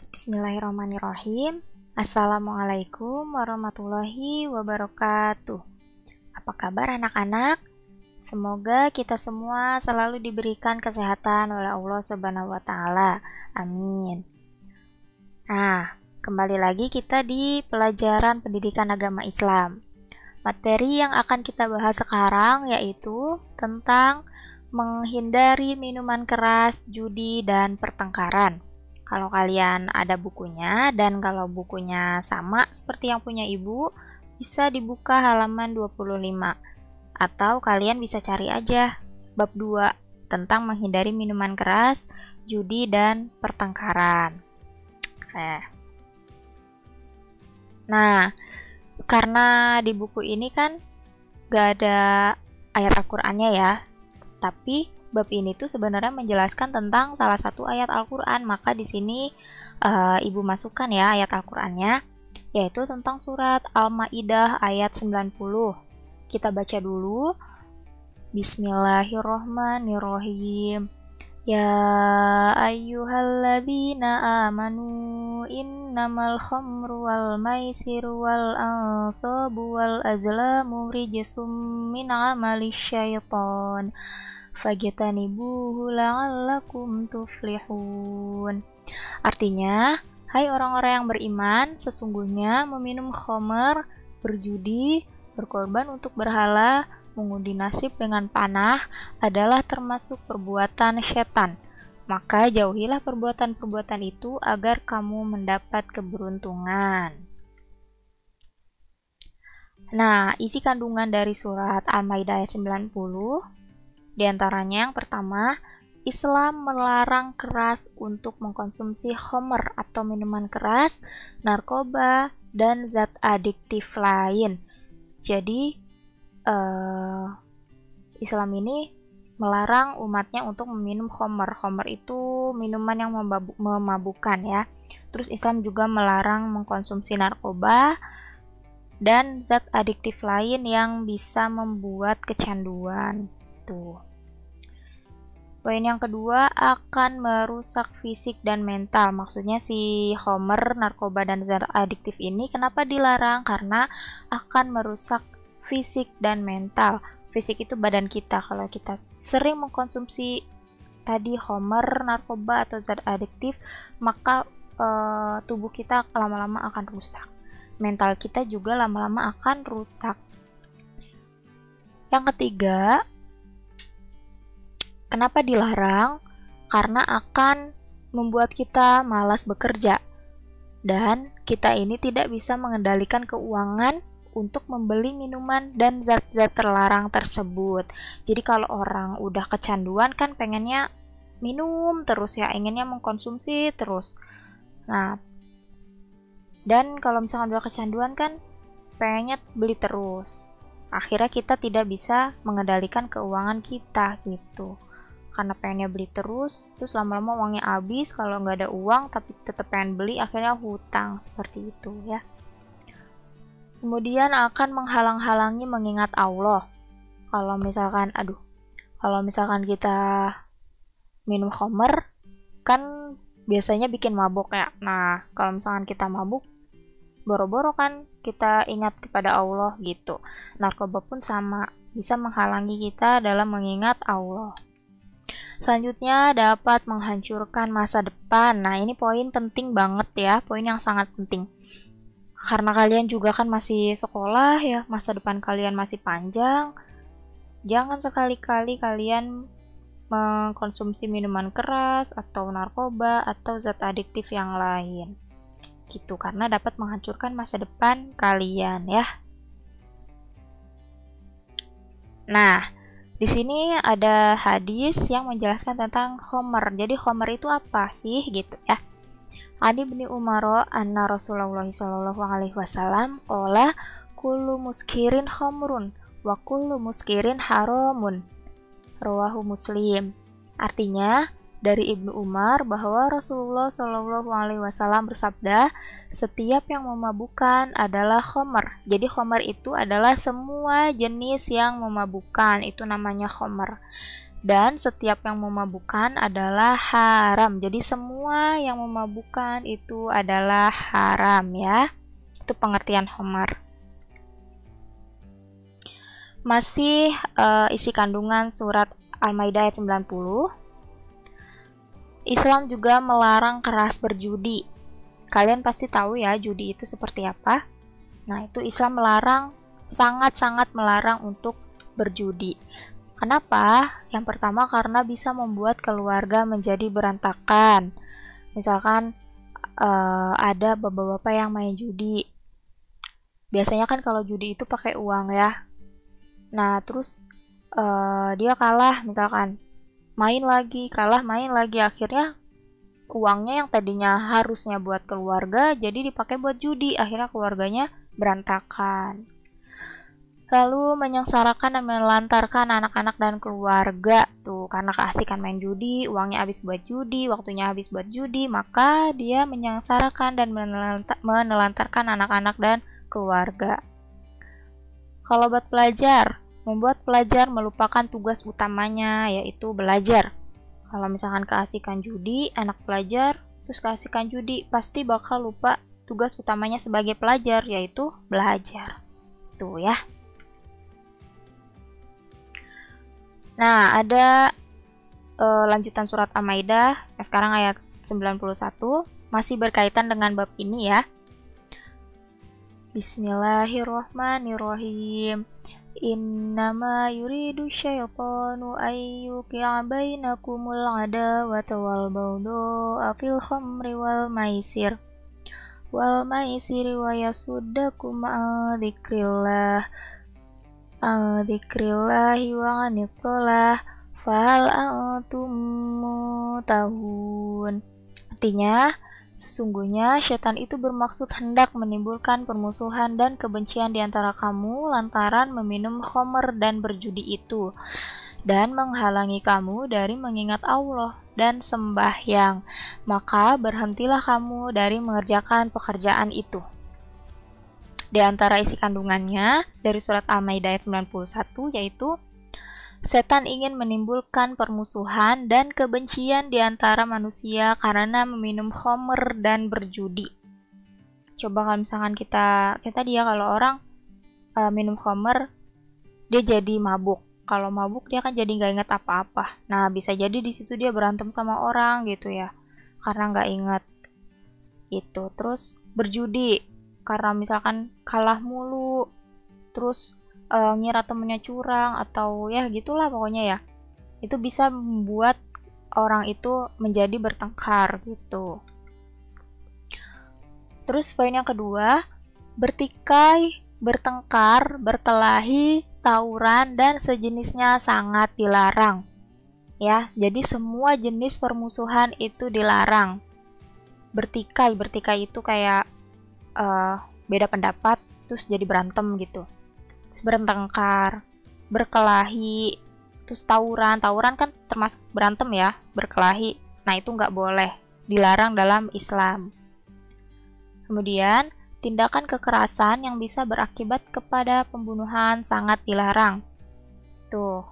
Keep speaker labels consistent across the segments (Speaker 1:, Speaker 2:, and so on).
Speaker 1: Bismillahirrahmanirrahim. Assalamualaikum warahmatullahi wabarakatuh. Apa kabar anak-anak? Semoga kita semua selalu diberikan kesehatan oleh Allah Subhanahu wa taala. Amin. Nah, kembali lagi kita di pelajaran pendidikan agama Islam. Materi yang akan kita bahas sekarang yaitu tentang menghindari minuman keras, judi, dan pertengkaran. Kalau kalian ada bukunya dan kalau bukunya sama seperti yang punya ibu, bisa dibuka halaman 25. Atau kalian bisa cari aja bab 2 tentang menghindari minuman keras, judi, dan pertengkaran. Nah, karena di buku ini kan gak ada ayat Al-Qur'annya ya, tapi bab ini tuh sebenarnya menjelaskan tentang salah satu ayat Al-Qur'an, maka di sini ibu masukkan ya ayat Al-Qur'annya, yaitu tentang surat Al-Maidah ayat 90. Kita baca dulu. Bismillahirrohmanirrohim. Ya ayyuhalladzina amanu innamal khamru wal maisiru wal ansabu wal azlamu rijsum min amali syaitan fajtanibuhu la'allakum tuflihun. Artinya, hai orang-orang yang beriman, sesungguhnya meminum khamr, berjudi, berkorban untuk berhala, mengundi nasib dengan panah adalah termasuk perbuatan setan. Maka jauhilah perbuatan-perbuatan itu agar kamu mendapat keberuntungan. Nah, isi kandungan dari surat Al-Maidah ayat 90 di antaranya yang pertama, Islam melarang keras untuk mengkonsumsi khamr atau minuman keras, narkoba, dan zat adiktif lain. Jadi, Islam ini melarang umatnya untuk meminum khamr. Khamr itu minuman yang memabukkan ya. Terus Islam juga melarang mengkonsumsi narkoba dan zat adiktif lain yang bisa membuat kecanduan. Tuh. Poin yang kedua, akan merusak fisik dan mental. Maksudnya si khamr, narkoba, dan zat adiktif ini kenapa dilarang? Karena akan merusak fisik dan mental. Fisik itu badan kita. Kalau kita sering mengkonsumsi tadi khamr, narkoba, atau zat adiktif, maka tubuh kita lama-lama akan rusak. Mental kita juga lama-lama akan rusak. Yang ketiga, kenapa dilarang? Karena akan membuat kita malas bekerja. Dan kita ini tidak bisa mengendalikan keuangan untuk membeli minuman dan zat-zat terlarang tersebut. Jadi kalau orang udah kecanduan kan pengennya minum terus ya, inginnya mengkonsumsi terus. Nah, dan kalau misalkan udah kecanduan kan pengennya beli terus. Akhirnya kita tidak bisa mengendalikan keuangan kita gitu. Karena pengennya beli terus lama-lama uangnya habis, kalau nggak ada uang tapi tetap pengen beli, akhirnya hutang, seperti itu ya. Kemudian akan menghalang-halangi mengingat Allah. Kalau misalkan kita minum khamr kan biasanya bikin mabuk ya. Nah, kalau misalkan kita mabuk, boro-boro kan kita ingat kepada Allah gitu. Narkoba pun sama, bisa menghalangi kita dalam mengingat Allah. Selanjutnya, dapat menghancurkan masa depan. Nah, ini poin penting banget ya, poin yang sangat penting. Karena kalian juga kan masih sekolah ya, masa depan kalian masih panjang. Jangan sekali-kali kalian mengkonsumsi minuman keras atau narkoba atau zat adiktif yang lain. Gitu, karena dapat menghancurkan masa depan kalian ya. Nah, di sini ada hadis yang menjelaskan tentang khamr. Jadi khamr itu apa sih gitu ya? Ali bin Umar anna Rasulullah sallallahu alaihi wasallam qala kullu muskirin khamrun wa kullu muskirin haramun. Rawahu Muslim. Artinya, dari Ibnu Umar bahwa Rasulullah Shallallahu Alaihi Wasallam bersabda, setiap yang memabukkan adalah khomer. Jadi khomer itu adalah semua jenis yang memabukkan, itu namanya khomer. Dan setiap yang memabukkan adalah haram. Jadi semua yang memabukkan itu adalah haram ya. Itu pengertian khomer. Masih isi kandungan surat Al-Maidah ayat 90. Islam juga melarang keras berjudi. Kalian pasti tahu ya judi itu seperti apa. Nah, itu Islam melarang, sangat-sangat melarang untuk berjudi. Kenapa? Yang pertama karena bisa membuat keluarga menjadi berantakan. Misalkan ada bapak-bapak yang main judi. Biasanya kan kalau judi itu pakai uang ya. Nah, terus dia kalah misalkan. Main lagi, kalah, main lagi, akhirnya uangnya yang tadinya harusnya buat keluarga jadi dipakai buat judi, akhirnya keluarganya berantakan. Lalu menyengsarakan dan menelantarkan anak-anak dan keluarga tuh karena keasikan main judi, uangnya habis buat judi, waktunya habis buat judi, maka dia menyengsarakan dan menelantarkan anak-anak dan keluarga. Kalau buat pelajar, membuat pelajar melupakan tugas utamanya, yaitu belajar. Kalau misalkan keasikan judi, anak pelajar, terus keasikan judi, pasti bakal lupa tugas utamanya sebagai pelajar, yaitu belajar. Tuh ya. Nah, ada lanjutan surat Al-Maidah, sekarang ayat 91, masih berkaitan dengan bab ini ya. Bismillahirrahmanirrahim. Innama yuridu syaitanu ayyuqi'a bainakumul adawata wal baghdha'a fil khamri wal maisiri wa yasuddakum an dzikrillahi wa 'anis shalah fahal antum muntahun. Artinya, sesungguhnya setan itu bermaksud hendak menimbulkan permusuhan dan kebencian di antara kamu lantaran meminum khamr dan berjudi itu, dan menghalangi kamu dari mengingat Allah dan sembahyang. Maka berhentilah kamu dari mengerjakan pekerjaan itu. Di antara isi kandungannya dari surat Al-Maidah ayat 91 yaitu setan ingin menimbulkan permusuhan dan kebencian di antara manusia karena meminum khamr dan berjudi. Coba kalau misalkan kita tadi ya, kalau orang minum khamr, dia jadi mabuk. Kalau mabuk dia kan jadi nggak ingat apa-apa. Nah, bisa jadi di situ dia berantem sama orang gitu ya, karena nggak ingat itu. Terus berjudi, karena misalkan kalah mulu, terus ngira temennya curang atau ya gitulah pokoknya ya, itu bisa membuat orang itu menjadi bertengkar gitu. Terus poin yang kedua, bertikai, bertengkar, berkelahi, tawuran dan sejenisnya sangat dilarang ya. Jadi semua jenis permusuhan itu dilarang. Bertikai itu kayak beda pendapat terus jadi berantem gitu. Terus bertengkar, berkelahi, terus tawuran kan termasuk berantem ya, berkelahi. Nah, itu nggak boleh, dilarang dalam Islam. Kemudian, tindakan kekerasan yang bisa berakibat kepada pembunuhan sangat dilarang. Tuh,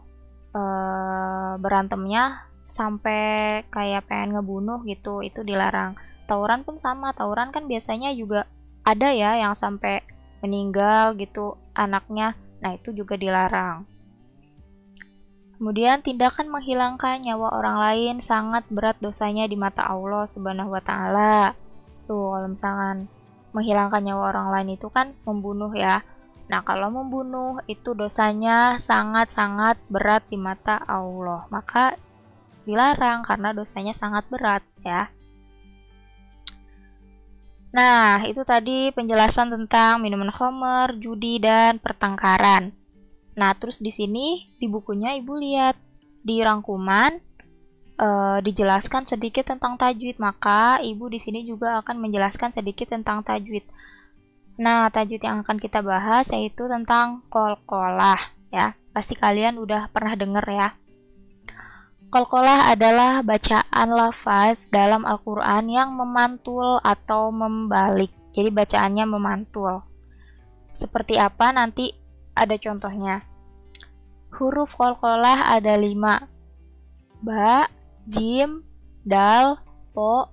Speaker 1: berantemnya sampai kayak pengen ngebunuh gitu, itu dilarang. Tawuran pun sama, tawuran kan biasanya juga ada ya yang sampai meninggal gitu anaknya, nah itu juga dilarang. Kemudian tindakan menghilangkan nyawa orang lain sangat berat dosanya di mata Allah Subhanahu wa Ta'ala. Tuh, kalau misalkan menghilangkan nyawa orang lain itu kan membunuh ya. Nah, kalau membunuh itu dosanya sangat-sangat berat di mata Allah, maka dilarang karena dosanya sangat berat ya. Nah, itu tadi penjelasan tentang minuman khamr, judi, dan pertengkaran. Nah, terus di sini di bukunya Ibu lihat di rangkuman dijelaskan sedikit tentang tajwid, maka Ibu di sini juga akan menjelaskan sedikit tentang tajwid. Nah, tajwid yang akan kita bahas yaitu tentang qalqalah ya. Pasti kalian udah pernah dengar ya. Qalqalah adalah bacaan lafaz dalam Al-Quran yang memantul atau membalik. Jadi bacaannya memantul. Seperti apa? Nanti ada contohnya. Huruf qalqalah ada 5. Ba, jim, dal, po,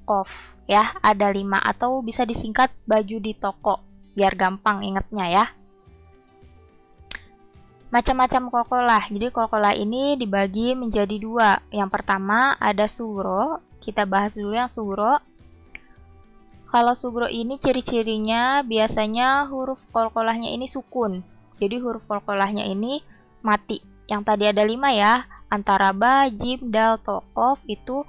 Speaker 1: qaf. Ya, ada 5 atau bisa disingkat baju di toko biar gampang ingetnya ya. Macam-macam qalqalah. Jadi qalqalah ini dibagi menjadi 2. Yang pertama ada sugro. Kita bahas dulu yang sugro. Kalau sugro ini ciri-cirinya biasanya huruf qalqalahnya ini sukun. Jadi huruf qalqalahnya ini mati. Yang tadi ada 5 ya. Antara ba, jim, dal, to, qaf itu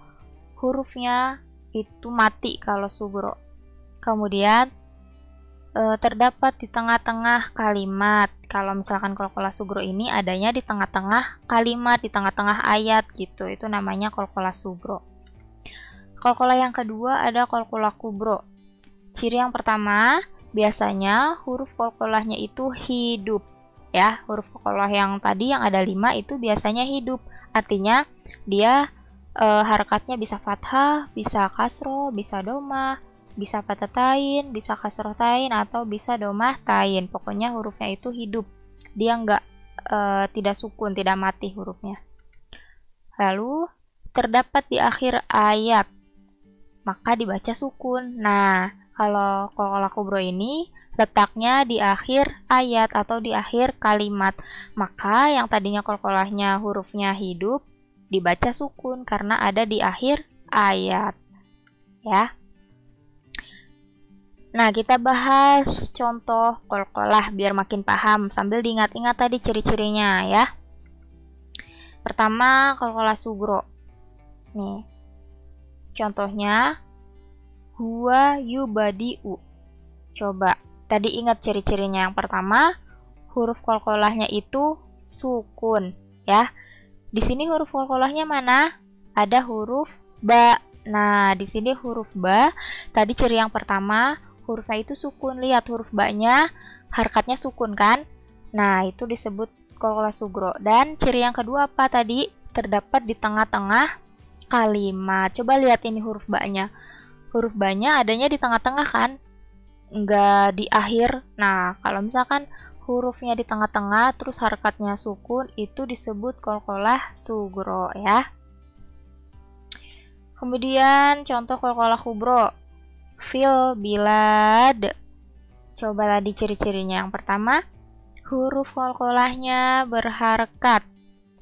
Speaker 1: hurufnya itu mati kalau sugro. Kemudian terdapat di tengah-tengah kalimat. Kalau misalkan qalqalah sugro ini adanya di tengah-tengah kalimat, di tengah-tengah ayat gitu. Itu namanya qalqalah sugro. Qalqalah yang kedua ada qalqalah kubro. Ciri yang pertama, biasanya huruf qalqalahnya itu hidup. Ya, huruf qalqalah yang tadi yang ada 5 itu biasanya hidup. Artinya dia harakatnya bisa fathah, bisa kasroh, bisa domah, bisa fathah tain, bisa kasroh tain, atau bisa domah tain. Pokoknya hurufnya itu hidup. Dia tidak sukun, tidak mati hurufnya. Lalu terdapat di akhir ayat, maka dibaca sukun. Nah, kalau qalqalah kubro ini letaknya di akhir ayat atau di akhir kalimat. Maka yang tadinya qalqalahnya hurufnya hidup dibaca sukun karena ada di akhir ayat. Ya. Nah, kita bahas contoh qalqalah biar makin paham sambil diingat-ingat tadi ciri-cirinya ya. Pertama, qalqalah sugro. Nih. Contohnya huwa yubadi'u. Coba, tadi ingat ciri-cirinya. Yang pertama, huruf qalqalahnya itu sukun ya. Di sini huruf qalqalahnya mana? Ada huruf ba. Nah, di sini huruf ba. Tadi ciri yang pertama, hurufnya itu sukun. Lihat huruf ba-nya, harakatnya sukun kan? Nah, itu disebut qalqalah sugro. Dan ciri yang kedua apa tadi? Terdapat di tengah-tengah kalimat. Coba lihat ini huruf ba-nya. Huruf ba-nya adanya di tengah-tengah kan? Enggak di akhir. Nah, kalau misalkan hurufnya di tengah-tengah terus harakatnya sukun, itu disebut qalqalah sugro ya. Kemudian contoh qalqalah kubro. Fil bilad. Coba tadi ciri-cirinya. Yang pertama, huruf qalqalahnya berharakat.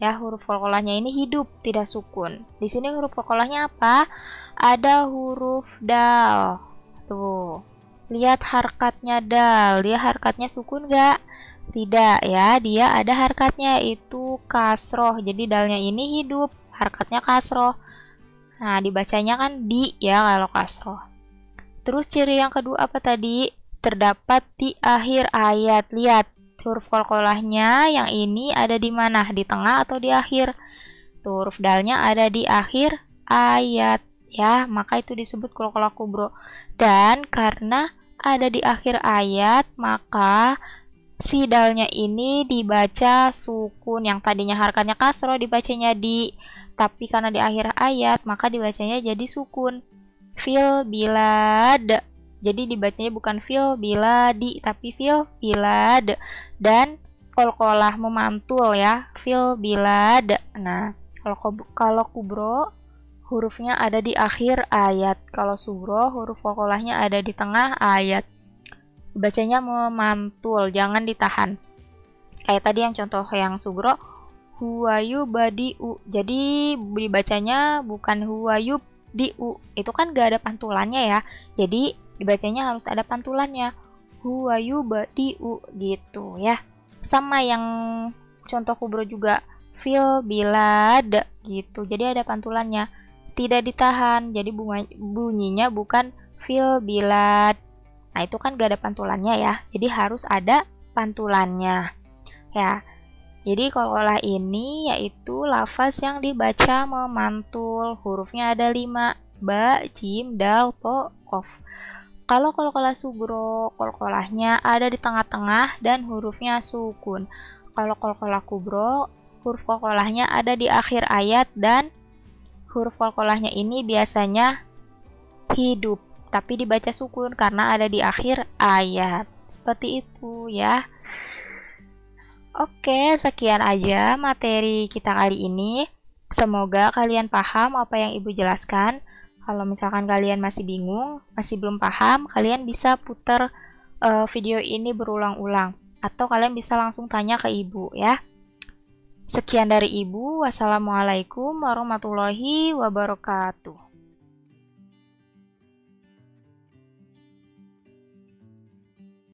Speaker 1: Ya, huruf qalqalahnya ini hidup, tidak sukun. Di sini huruf qalqalahnya apa? Ada huruf dal. Tuh. Lihat harakatnya dal. Dia harakatnya sukun enggak? Tidak ya, dia ada harakatnya itu kasroh. Jadi dalnya ini hidup, harakatnya kasroh. Nah, dibacanya kan di ya kalau kasroh. Terus ciri yang kedua apa tadi? Terdapat di akhir ayat. Lihat huruf qalqalahnya yang ini ada di mana? Di tengah atau di akhir? Tuh, huruf dalnya ada di akhir ayat ya, maka itu disebut qalqalah kubro. Dan karena ada di akhir ayat, maka si dalnya ini dibaca sukun. Yang tadinya harakatnya kasroh dibacanya di, tapi karena di akhir ayat maka dibacanya jadi sukun. Fil bilad. Jadi dibacanya bukan fil biladi tapi fil bilad. Dan qalqalah memantul ya, fil bilad. Nah, kalau kubro hurufnya ada di akhir ayat. Kalau sugro huruf qalqalahnya ada di tengah ayat. Bacanya memantul, jangan ditahan. Kayak tadi yang contoh yang sugro, huwayu badiu. Jadi dibacanya bukan huwayu diu. Itu kan gak ada pantulannya ya. Jadi dibacanya harus ada pantulannya. Huwayu badiu gitu ya. Sama yang contoh kubro juga, fil bilad gitu. Jadi ada pantulannya. Tidak ditahan. Jadi bunyinya bukan fil bilad. Nah, itu kan gak ada pantulannya ya. Jadi harus ada pantulannya. Ya. Jadi qalqalah ini yaitu lafaz yang dibaca memantul. Hurufnya ada 5. Ba, jim, dal, to, qaf. Kalau qalqalah sugro, qalqalahnya ada di tengah-tengah dan hurufnya sukun. Kalau qalqalah kubro, huruf qalqalahnya ada di akhir ayat dan huruf qalqalahnya ini biasanya hidup, tapi dibaca sukun karena ada di akhir ayat. Seperti itu ya. Oke, sekian aja materi kita kali ini. Semoga kalian paham apa yang Ibu jelaskan. Kalau misalkan kalian masih bingung, masih belum paham, kalian bisa putar video ini berulang-ulang. Atau kalian bisa langsung tanya ke Ibu ya. Sekian dari Ibu. Wassalamualaikum warahmatullahi wabarakatuh.